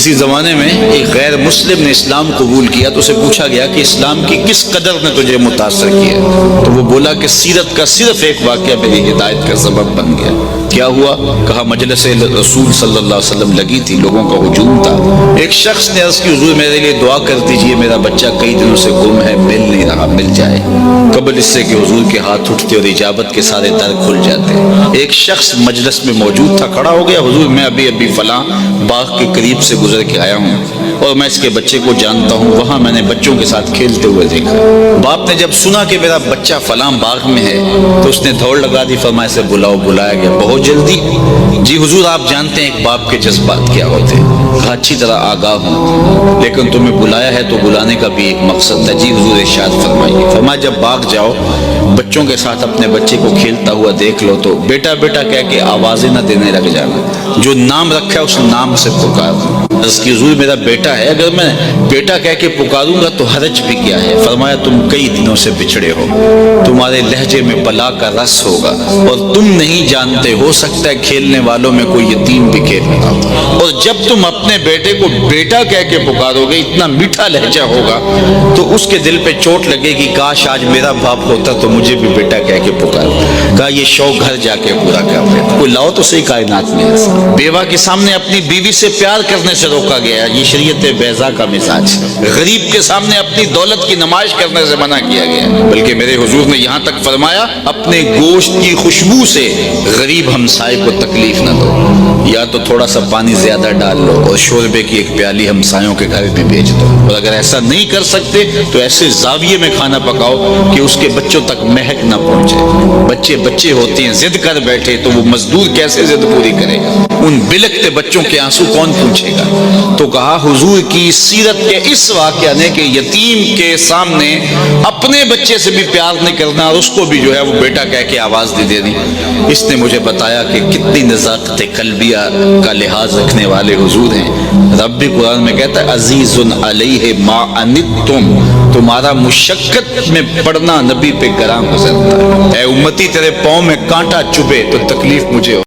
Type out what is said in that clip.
کسی زمانے میں ایک غیر مسلم نے اسلام قبول کیا تو اسے پوچھا گیا کہ اسلام کی کس قدر نے تجھے متاثر کیا، تو وہ بولا کہ سیرت کا صرف ایک واقعہ میری ہدایت کا سبب بن گیا۔ کیا ہوا؟ کہا مجلس رسول صلی اللہ علیہ وسلم لگی تھی، لوگوں کا ہجوم تھا، ایک شخص نے عرض کی حضور میرے لیے دعا کر دیجئے، میرا بچہ کئی دنوں سے گم ہے، مل نہیں رہا، مل جائے۔ قبل اس سے کہ حضور کے ہاتھ اٹھتے اور اجابت کے سارے در کھل جاتے، ایک شخص مجلس میں موجود تھا، کھڑا ہو گیا، حضور میں ابھی فلاں باغ کے قریب سے گزر کے آیا ہوں اور میں اس کے بچے کو جانتا ہوں، وہاں میں نے بچوں کے ساتھ کھیلتے ہوئے دیکھا۔ باپ نے جب سنا کہ میرا بچہ فلاں باغ میں ہے تو اس نے دوڑ لگا دی، فرمایا اسے بلاؤ۔ بلایا گیا بہت جلدی۔ جی حضور آپ جانتے ہیں ایک باپ کے جذبات کیا ہوتے ہیں؟ کہا اچھی طرح آگاہ ہوں، لیکن تمہیں بلایا ہے تو بلانے کا بھی ایک مقصد ہے۔ جی حضور ارشاد فرمائیے۔ فرمایا جب باغ جاؤ بچوں کے ساتھ اپنے بچے کو کھیلتا ہوا دیکھ لو تو بیٹا بیٹا کہہ کے آوازیں نہ دینے لگ جانا، جو نام رکھا ہے اس نام سے پکارنا۔ عرض کی حضور میرا بیٹا ہے، اگر میں بیٹا کہہ کے پکاروں گا تو حرج بھی کیا ہے؟ فرمایا تم کئی دنوں سے بچھڑے ہو، تمہارے لہجے میں بلا کا رس ہوگا اور تم نہیں جانتے، ہو سکتا ہے کھیلنے والوں میں کوئی یتیم بھی کھیل رہا ہو، اور جب تم اپنے بیٹے کو بیٹا کہہ کے پکارو گے، اتنا میٹھا لہجہ ہوگا تو اس کے دل پہ چوٹ لگے گی، کاش آج میرا باپ ہوتا تو مجھے بھی بیٹا کہہ کے پکار۔ کہا یہ شوق گھر جا کے پورا کر لے، کوئی لاؤ تو صحیح کائنات میں ایسا۔ بیوہ کے سامنے اپنی بیوی سے پیار کرنے سے روکا گیا، یہ شریعت بیضا کا مزاج ہے۔ غریب کے سامنے اپنی دولت کی نمائش کرنے سے منع کیا گیا، بلکہ میرے حضور نے یہاں تک فرمایا اپنے گوشت کی خوشبو سے غریب ہمسائے کو تکلیف نہ دو، یا تو تھوڑا سا پانی زیادہ ڈال لو اور شوربے کی ایک پیالی ہمسایوں کے گھر بھی بھیج دو، اور اگر ایسا نہیں کر سکتے تو ایسے زاویے میں کھانا پکاؤ کہ اس کے بچوں تک مہک نہ پہنچے۔ بچے بچے ہوتے ہیں، ضد کر بیٹھے تو وہ مزدور کیسے ضد پوری کرے گا؟ ان بلکتے بچوں کے آنسو کون پوچھے گا؟ تو کہا حضور کی سیرت کے اس واقعہ نے کہ یتیم کے سامنے اپنے بچے سے بھی پیار نہیں کرنا اور اس کو بھی جو ہے وہ بیٹا کہہ کے آواز دے دینی، اس نے مجھے بتایا کہ کتنی نزاکت قلبیہ کا لحاظ رکھنے والے حضور ہیں۔ رب بھی قرآن میں کہتا ہے عزیز علیہ ما عنتم، تمہارا مشقت میں پڑنا نبی پہ گراں گزرتا ہے۔ اے امتی تیرے پاؤں میں کانٹا چبھے تو تکلیف مجھے ہو۔